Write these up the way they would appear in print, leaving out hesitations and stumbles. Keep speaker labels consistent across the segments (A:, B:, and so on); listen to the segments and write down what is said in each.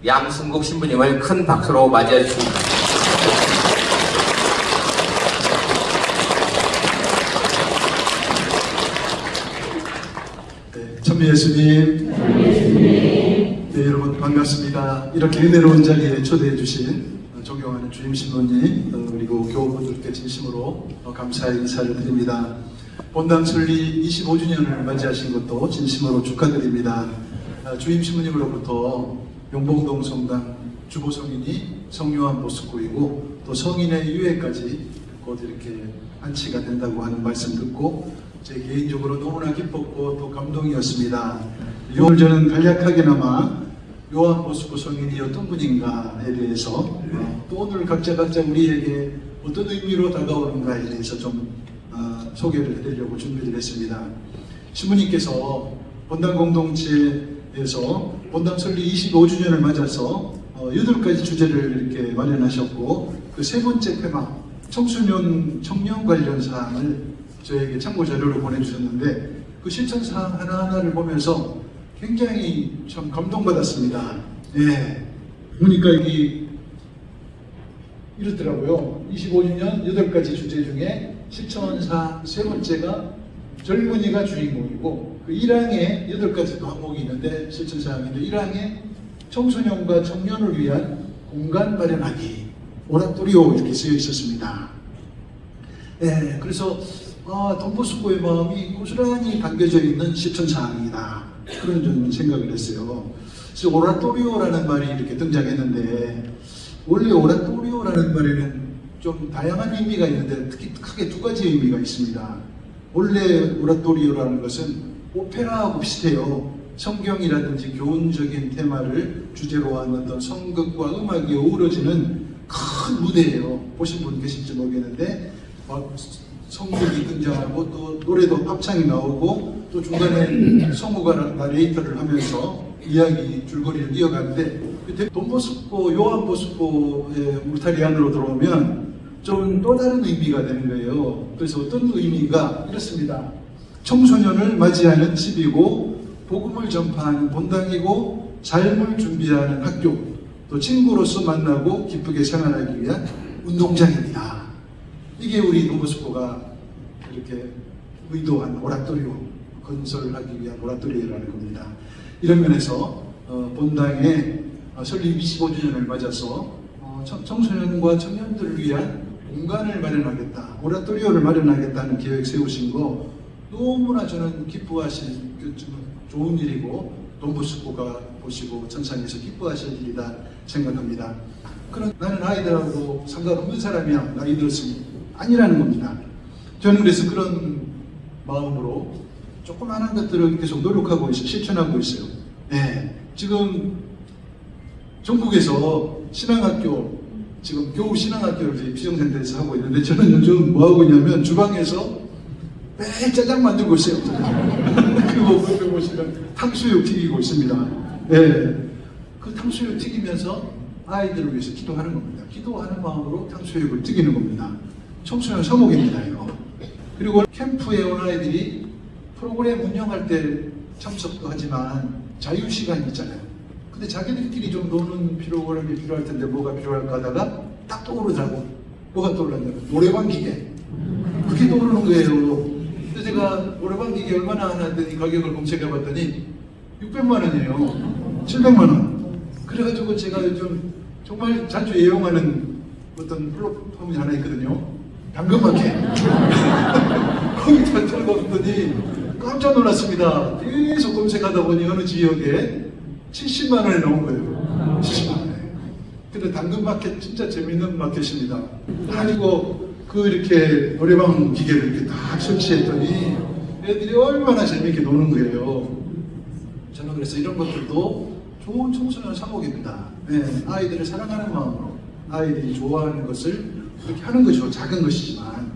A: 양승국 신부님을 큰 박수로 맞이해 주십니다.
B: 천미 예수님, 네, 여러분 반갑습니다. 이렇게 은혜로운 자리에 초대해 주신 존경하는 주임 신부님 그리고 교우분들께 진심으로 감사의 인사를 드립니다. 본당 설립 25주년을 맞이하신 것도 진심으로 축하드립니다. 주임 신부님으로부터 용봉동 성당 주보 성인이 성요한 보스코이고 또 성인의 유해까지 곧 이렇게 안치가 된다고 하는 말씀 듣고 제 개인적으로 너무나 기뻤고 또 감동이었습니다. 오늘 저는 간략하게나마 요한 보스코 성인이 어떤 분인가에 대해서 또 오늘 각자 우리에게 어떤 의미로 다가오는가에 대해서 좀 소개를 해드리려고 준비를 했습니다. 신부님께서 본당 공동체에서 본당 설립 25주년을 맞아서 8가지 주제를 이렇게 마련하셨고 그 세 번째 테마 청년 관련 사항을 저에게 참고 자료를 보내주셨는데 그 실천 사항 하나하나를 보면서 굉장히 참 감동받았습니다. 예. 보니까 여기 이렇더라고요. 25주년 8가지 주제 중에 실천 사항 세 번째가 젊은이가 주인공이고 그 1항에 8가지 또 항목이 있는데 실천 사항인데 1항에 청소년과 청년을 위한 공간 마련하기 오라토리오 이렇게 쓰여 있었습니다. 예. 그래서 돈보스코의 마음이 고스란히 담겨져 있는 실천사항이다. 그런 좀 생각을 했어요. 그래서 오라토리오라는 말이 이렇게 등장했는데 원래 오라토리오라는 말에는 좀 다양한 의미가 있는데 특히 크게 2가지 의미가 있습니다. 원래 오라토리오라는 것은 오페라하고 비슷해요. 성경이라든지 교훈적인 테마를 주제로 한 어떤 성극과 음악이 어우러지는 큰 무대예요. 보신 분 계실지 모르겠는데 막 성극이 등장하고 또 노래도 합창이 나오고 또 중간에 성우가 나레이터를 하면서 이야기 줄거리를 이어가는데 돈보스코, 요한 보스코의 울타리 안으로 들어오면 좀 또 다른 의미가 되는 거예요. 그래서 어떤 의미가 이렇습니다. 청소년을 맞이하는 집이고 복음을 전파하는 본당이고 삶을 준비하는 학교 또 친구로서 만나고 기쁘게 생활하기 위한 운동장입니다. 이게 우리 돈보스코가 이렇게 의도한 오라토리오, 건설하기 위한 오라토리오라는 겁니다. 이런 면에서 본당의 설립 25주년을 맞아서 청소년과 청년들을 위한 공간을 마련하겠다, 오라토리오를 마련하겠다는 계획 세우신 거 너무나 저는 기뻐하실 좋은 일이고 돈보스코가 보시고 천상에서 기뻐하실 일이다 생각합니다. 그런 나는 아이들하고 상관없는 사람이야 나이 들었으니 아니라는 겁니다. 저는 그래서 그런 마음으로 조그마한 것들을 계속 노력하고 있어요. 실천하고 있어요. 네. 지금 전국에서 신앙학교, 지금 교우 신앙학교를 비정센터에서 하고 있는데 저는 요즘 뭐 하고 있냐면 주방에서 매일 짜장 만들고 있어요. 그리고 옆에 보시면 탕수육 튀기고 있습니다. 네. 그 탕수육 튀기면서 아이들을 위해서 기도하는 겁니다. 기도하는 마음으로 탕수육을 튀기는 겁니다. 청소년 서목입니다, 이거. 그리고 캠프에 온 아이들이 프로그램 운영할 때 참석도 하지만 자유시간이 있잖아요. 근데 자기들끼리 좀 노는 프로그램이 필요할 텐데 뭐가 필요할까 하다가 딱 떠오르더라고. 뭐가 떠올랐냐면 노래방 기계. 그게 떠오르는 거예요. 근데 제가 노래방 기계 얼마나 하나 했더니 가격을 검색해 봤더니 600만 원이에요. 700만 원. 그래가지고 제가 요즘 정말 자주 애용하는 어떤 플랫폼이 하나 있거든요. 당근마켓. 거기다 들어갔더니 깜짝 놀랐습니다. 계속 검색하다 보니 어느 지역에 70만 원에 나온 거예요. 70만 원에. 근데 당근마켓 진짜 재밌는 마켓입니다. 가지고 그 이렇게 노래방 기계를 이렇게 딱 설치했더니 애들이 얼마나 재밌게 노는 거예요. 저는 그래서 이런 것들도 좋은 청소년 사목입니다. 네, 아이들을 사랑하는 마음으로 아이들이 좋아하는 것을 그렇게 하는 것이죠. 작은 것이지만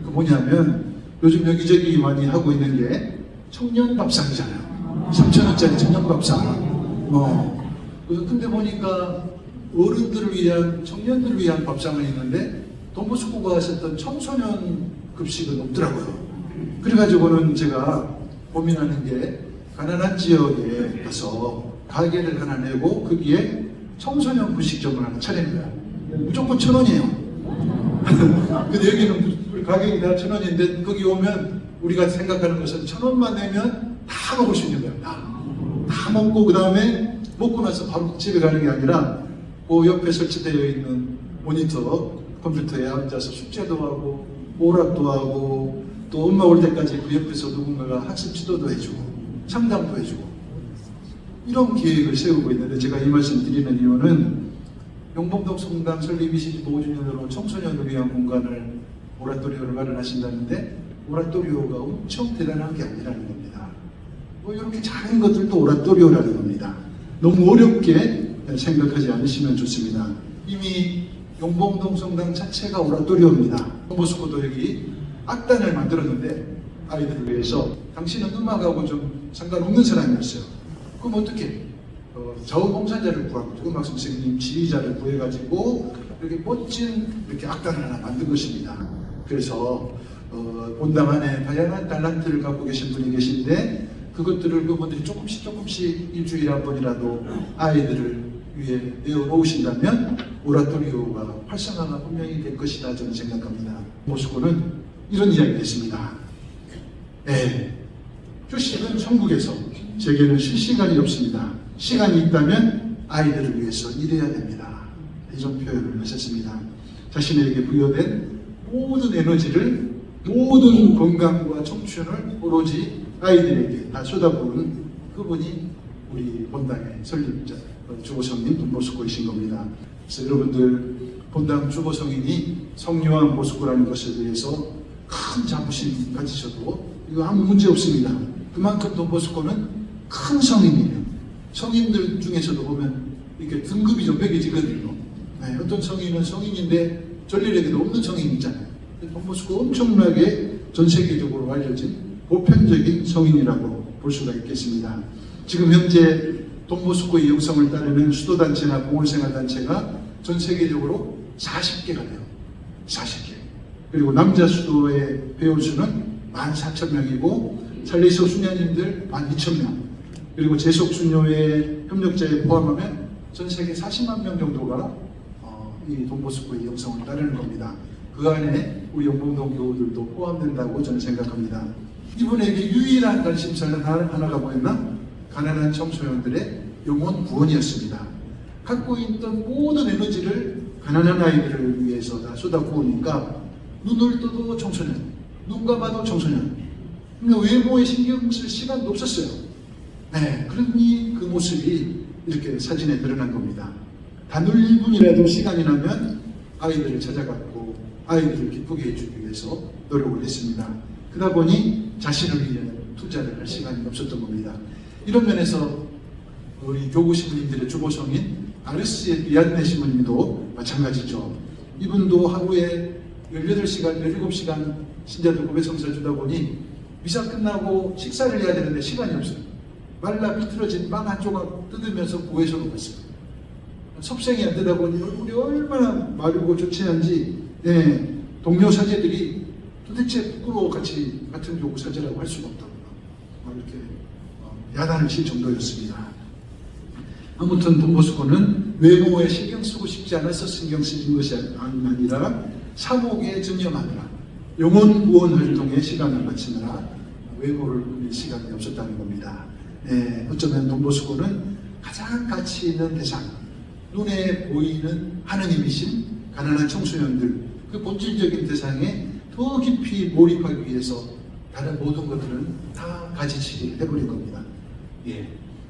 B: 그 뭐냐면 요즘 여기저기 많이 하고 있는 게 청년 밥상이잖아요. 3,000원짜리 청년 밥상. 근데 보니까 어른들을 위한 청년들을 위한 밥상은 있는데 돈보스코가 하셨던 청소년 급식은 없더라고요. 그래가지고는 제가 고민하는 게 가난한 지역에 가서 가게를 하나 내고 거기에 청소년 분식점을 하나 차린 거야. 무조건 1,000원이에요. 근데 여기는 우리 가격이 다 1,000원인데 거기 오면 우리가 생각하는 것은 1,000원만 내면 다 먹을 수 있는 거야. 다 먹고 그 다음에 먹고 나서 바로 집에 가는 게 아니라 그 옆에 설치되어 있는 모니터 컴퓨터에 앉아서 숙제도 하고 오락도 하고 또 엄마 올 때까지 그 옆에서 누군가가 학습 지도도 해주고 상담도 해주고 이런 계획을 세우고 있는데 제가 이 말씀 드리는 이유는 용봉동 성당 설립 25주년으로 청소년을 위한 공간을 오라토리오를 마련하신다는데 오라토리오가 엄청 대단한 게 아니라는 겁니다. 뭐 이렇게 작은 것들도 오라토리오라는 겁니다. 너무 어렵게 생각하지 않으시면 좋습니다. 이미 용봉동 성당 자체가 오라토리오입니다. 동보스코도 여기 악단을 만들었는데 아이들을 위해서 당신은 음악하고 좀 상관없는 사람이었어요. 그럼 어떻게? 자원봉사자를 구하고 음악 선생님, 지휘자를 구해가지고 이렇게 멋진 이렇게 악단을 하나 만든 것입니다. 그래서 본당 안에 다양한 탤런트를 갖고 계신 분이 계신데 그것들을 그분들이 조금씩 일주일에 한 번이라도 아이들을 위해 내어 놓으신다면 오라토리오가 활성화가 분명히 될 것이다 저는 생각합니다. 모스코는 이런 이야기를 했습니다. 휴식은 천국에서 제게는 쉴 시간이 없습니다. 시간이 있다면 아이들을 위해서 일해야 됩니다. 이런 표현을 하셨습니다. 자신에게 부여된 모든 에너지를 모든 건강과 청춘을 오로지 아이들에게 다 쏟아부은 그분이 우리 본당의 설립자 주보성인 돈보스코이신 겁니다. 그래서 여러분들 본당 주보성인이 성요한 보스코라는 것에 대해서 큰 자부심 가지셔도 이거 아무 문제 없습니다. 그만큼 돈보스코는 큰 성인이에요. 성인들 중에서도 보면 이렇게 등급이 좀 매겨지거든요. 어떤 성인은 성인인데 전례에게도 없는 성인이 있잖아요. 돈보스코 엄청나게 전 세계적으로 알려진 보편적인 성인이라고 볼 수가 있겠습니다. 지금 현재 돈보스코의 영성을 따르는 수도단체나 봉헌생활단체가 전 세계적으로 40개가 돼요. 40개. 그리고 남자 수도의 회원수는 14,000명이고 살레시오 수녀님들 12,000명. 그리고 재속 수녀회 협력자에 포함하면 전 세계 40만 명 정도가 이 돈보스코의 영성을 따르는 겁니다. 그 안에 우리 용봉동 교우들도 포함된다고 저는 생각합니다. 이분에게 유일한 관심사는 하나가 뭐였나? 가난한 청소년들의 영혼 구원이었습니다. 갖고 있던 모든 에너지를 가난한 아이들을 위해서 다 쏟아부으니까 눈을 떠도 청소년, 눈 감아도 청소년. 그러니까 외모에 신경 쓸 시간도 없었어요. 그러니 그 모습이 이렇게 사진에 드러난 겁니다. 단을 1분이라도 시간이 나면 아이들을 찾아갔고 아이들을 기쁘게 해주기 위해서 노력을 했습니다. 그러다 보니 자신을 위해 투자를 할 시간이 없었던 겁니다. 이런 면에서 우리 교구 신부님들의 주보성인 아르스의 비안네 신부님도 마찬가지죠. 이분도 하루에 18시간, 17시간 신자들 고백 성사를 주다 보니 미사 끝나고 식사를 해야 되는데 시간이 없어요. 말라 비틀어진 빵 한 조각 뜯으면서 구해서로 갔어요. 섭생이 안 되다 보니 얼굴이 얼마나 마르고 조치한지 동료 사제들이 도대체 부끄러워 같은 교구 사제라고 할 수가 없다고 이렇게 야단을 칠 정도였습니다. 아무튼 돈보스코는 외모에 신경 쓰고 싶지 않아서 신경 쓰는 것이 아니라 사목에 전념하느라 영혼 구원 활동에 시간을 바치느라 외모를 보낼 시간이 없었다는 겁니다. 어쩌면 돈보스코는 가장 가치 있는 대상, 눈에 보이는 하느님이신 가난한 청소년들, 그 본질적인 대상에 더 깊이 몰입하기 위해서 다른 모든 것들은 다 가지치기를 해버린 겁니다.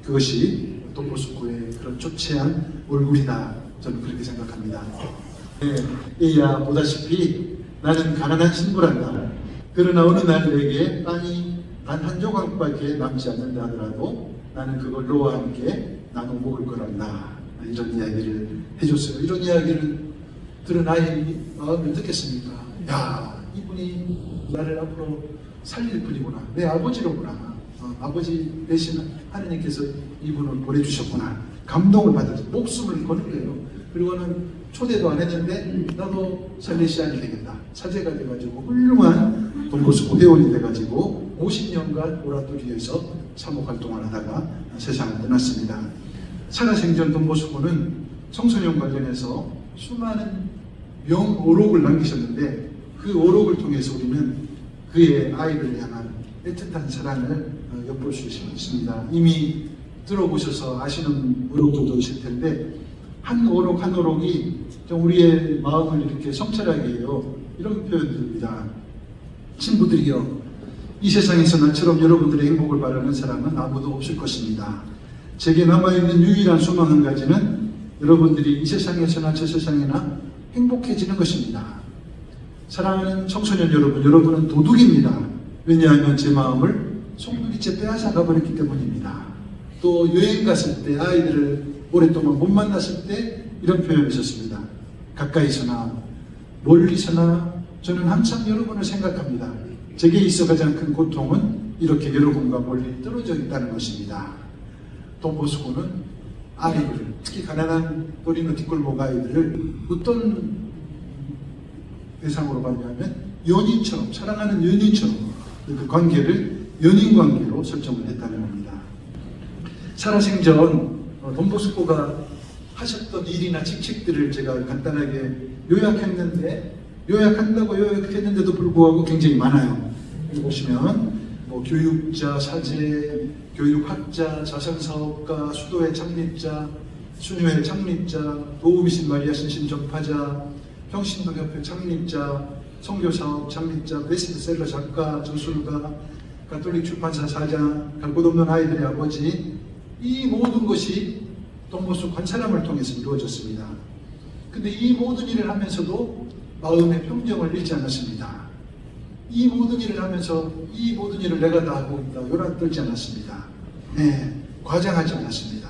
B: 그것이 돈보스코의 그런 초췌한 얼굴이다. 저는 그렇게 생각합니다. 이야 보다시피 나는 가난한 신부란다. 그러나 어느 날 내게 빵이 단 한 조각밖에 남지 않는다 하더라도 나는 그걸로 함께 나눠 먹을 거란다. 이런 이야기를 해줬어요. 이런 이야기를 들은 아이 마음이 어떻겠습니까? 야, 이분이 나를 앞으로 살릴 분이구나. 내 아버지로구나. 아버지 대신 하느님께서 이분을 보내주셨구나. 감동을 받아서 목숨을 거는 거예요. 그리고는 초대도 안 했는데 나도 살레시안이 되겠다. 사제가 돼가지고 훌륭한 돈보스코 회원이 돼가지고 50년간 오라토리오에서 사목 활동을 하다가 세상을 떠났습니다. 살아생전 돈보스코는 청소년 관련해서 수많은 명오록을 남기셨는데 그 오록을 통해서 우리는 그의 아이를 향한 애틋한 사랑을 엿볼 수 있습니다. 이미 들어보셔서 아시는 오록들도 있을 텐데 한 오록 한 오록이 좀 우리의 마음을 이렇게 성찰하게 해요. 이런 표현들입니다. 친구들이여, 이 세상에서 나처럼 여러분들의 행복을 바라는 사람은 아무도 없을 것입니다. 제게 남아있는 유일한 소망 한 가지는 여러분들이 이 세상에서나 저 세상에나 행복해지는 것입니다. 사랑하는 청소년 여러분, 여러분은 도둑입니다. 왜냐하면 제 마음을 송두리째 빼앗아 가버렸기 때문입니다. 또 여행 갔을 때 아이들을 오랫동안 못 만났을 때 이런 표현이 있었습니다. 가까이서나 멀리서나 저는 항상 여러분을 생각합니다. 제게 있어 가장 큰 고통은 이렇게 여러분과 멀리 떨어져 있다는 것입니다. 돈보스코는 아이들, 특히 가난한 어린 뒷골목 아이들을 어떤 대상으로 봤냐면 연인처럼, 사랑하는 연인처럼 그 관계를 연인 관계로 설정을 했다는 겁니다. 살아생전 돈보스코가 하셨던 일이나 직책들을 제가 간단하게 요약했는데, 요약한다고 요약했는데도 불구하고 굉장히 많아요. 여기 보시면 뭐 교육자, 사제, 교육학자, 자선사업가, 수도회 창립자, 순회회 창립자, 도우미신 마리아 신신 전파자, 평신도협회 창립자, 선교사업 창립자, 베스트셀러 작가, 저술가, 가톨릭 출판사 사장, 갈 곳 없는 아이들의 아버지, 이 모든 것이 돈보스코 한 사람을 통해서 이루어졌습니다. 근데 이 모든 일을 하면서도 마음의 평정을 잃지 않았습니다. 이 모든 일을 하면서 이 모든 일을 내가 다 하고 있다, 요란 떨지 않았습니다. 네, 과장하지 않았습니다.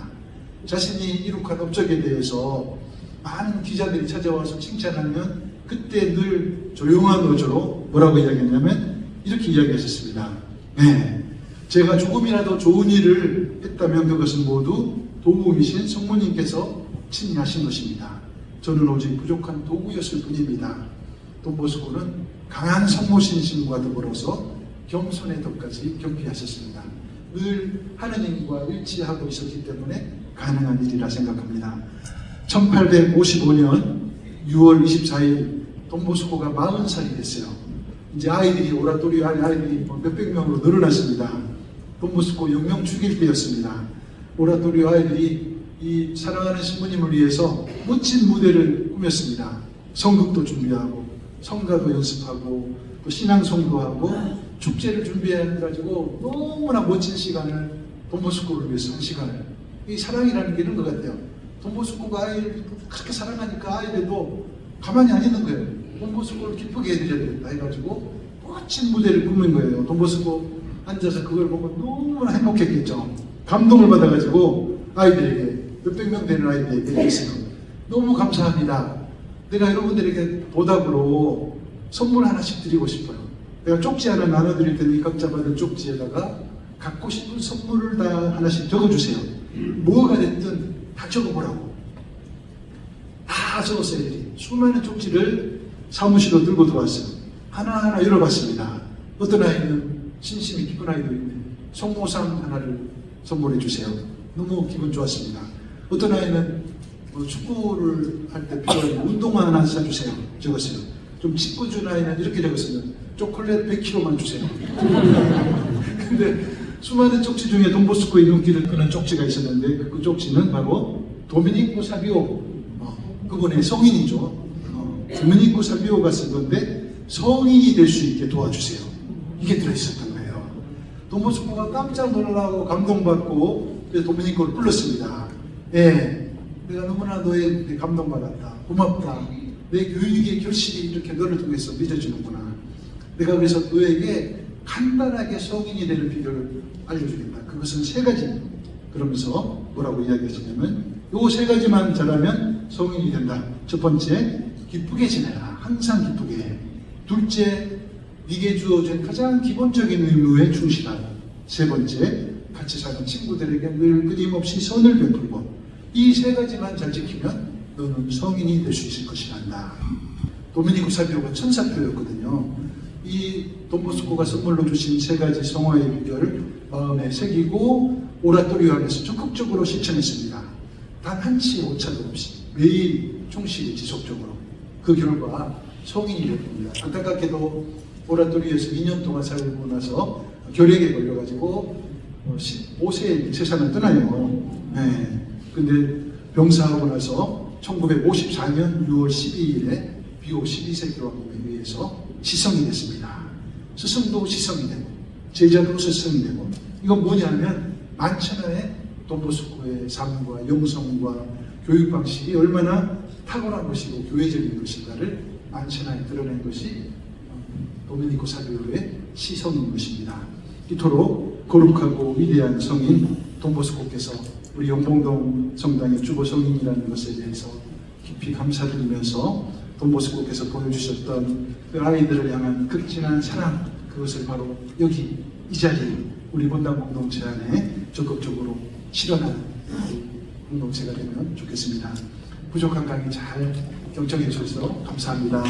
B: 자신이 이룩한 업적에 대해서 많은 기자들이 찾아와서 칭찬하면 그때 늘 조용한 어조로 뭐라고 이야기했냐면 이렇게 이야기했었습니다. 네, 제가 조금이라도 좋은 일을 했다면 그것은 모두 도움이신 성모님께서 친히 하신 것입니다. 저는 오직 부족한 도구였을 뿐입니다. 돈보스코는 강한 성모신심과 더불어서 겸손의 덕까지 겸비하셨습니다. 늘 하느님과 일치하고 있었기 때문에 가능한 일이라 생각합니다. 1855년 6월 24일 돈보스코가 40살이 됐어요. 이제 아이들이 오라토리오 할 아이들이 몇백 명으로 늘어났습니다. 돈보스코 영명 죽일 때였습니다. 오라토리오 아이들이 이 사랑하는 신부님을 위해서 멋진 무대를 꾸몄습니다. 성극도 준비하고 성가도 연습하고 또 신앙송도 하고 축제를 준비해가지고 너무나 멋진 시간을 돈보스코를 위해서 한 시간을, 이 사랑이라는 게 이런 것 같아요. 돈보스코가 아이를 그렇게 사랑하니까 아이들도 가만히 안 있는 거예요. 돈보스코를 기쁘게 해드려야 되겠다 해가지고 멋진 무대를 꾸민 거예요. 돈보스코 앉아서 그걸 보고 너무나 행복했겠죠. 감동을 받아가지고 아이들에게, 몇백 명 되는 아이들에게 얘기했어요. 너무 감사합니다. 내가 여러분들에게 보답으로 선물 하나씩 드리고 싶어요. 내가 쪽지 하나 나눠드릴 테니 각자 받은 쪽지에다가 갖고 싶은 선물을 다 하나씩 적어주세요. 뭐가 됐든 다 적어보라고. 다 적었어요. 애들이. 수많은 쪽지를 사무실로 들고 들어왔어요. 하나하나 열어봤습니다. 어떤 아이는 신심이 깊은 아이도 있는데 성모상 하나를 선물해 주세요. 너무 기분 좋았습니다. 어떤 아이는 축구를 할 때 필요한 운동화 하나 사주세요. 적었어요. 좀 짓궂은 아이는 이렇게 적었어요. 초콜릿 100kg만 주세요. 근데 수많은 쪽지 중에 돈보스코의 눈길을 끄는 쪽지가 있었는데 그 쪽지는 바로 도미니코 사비오, 그분의 성인이죠. 도미니코 사비오가 쓴 건데 성인이 될 수 있게 도와주세요. 이게 들어있었던 거예요. 돈보스코가 깜짝 놀라고 감동받고 그래서 도미니코를 불렀습니다. 예, 내가 너무나 너의 감동받았다. 고맙다. 내 교육의 결실이 이렇게 너를 통해서 맺어지는구나. 내가 그래서 너에게 간단하게 성인이 되는 비결을 알려주겠다. 그것은 세 가지. 그러면서 뭐라고 이야기하시냐면 요 세 가지만 잘하면 성인이 된다. 첫 번째, 기쁘게 지내라. 항상 기쁘게 해. 둘째, 네게 주어진 가장 기본적인 의무에 충실하라. 세 번째, 같이 사는 친구들에게 늘 끊임없이 선을 베풀고. 이 세 가지만 잘 지키면 너는 성인이 될 수 있을 것이란다. 도미니코 사비오가 천사표였거든요. 이 돈보스코가 선물로 주신 세 가지 성화의 비결을 마음에 새기고 오라토리오 안에서 적극적으로 실천했습니다. 단 한치의 오차도 없이. 매일 충실히 지속적으로 그 결과 성인이 됩니다. 안타깝게도 오라토리에서 2년 동안 살고 나서 결핵에 걸려가지고 15세에 세상을 떠나요. 네. 근데 병사하고 나서 1954년 6월 12일에 비호 12세 교황님에 의해서 시성이 됐습니다. 스승도 시성이 되고 제자도 스승이 되고 이건 뭐냐면 만천하에 돈보스코의 삶과 영성과 교육 방식이 얼마나 탁월한 것이고 교회적인 것인가를 만천하에 드러낸 것이 도미니코 사비오의 시성인 것입니다. 이토록 거룩하고 위대한 성인 돈보스코께서 우리 영봉동 성당의 주보 성인이라는 것에 대해서 깊이 감사드리면서 돈보스코께서 보여주셨던 그 아이들을 향한 극진한 사랑, 그것을 바로 여기 이 자리에 우리 본당 공동체 안에 적극적으로 실현하는 공동체가 되면 좋겠습니다. 부족한 강의 잘 경청해 주셔서 감사합니다.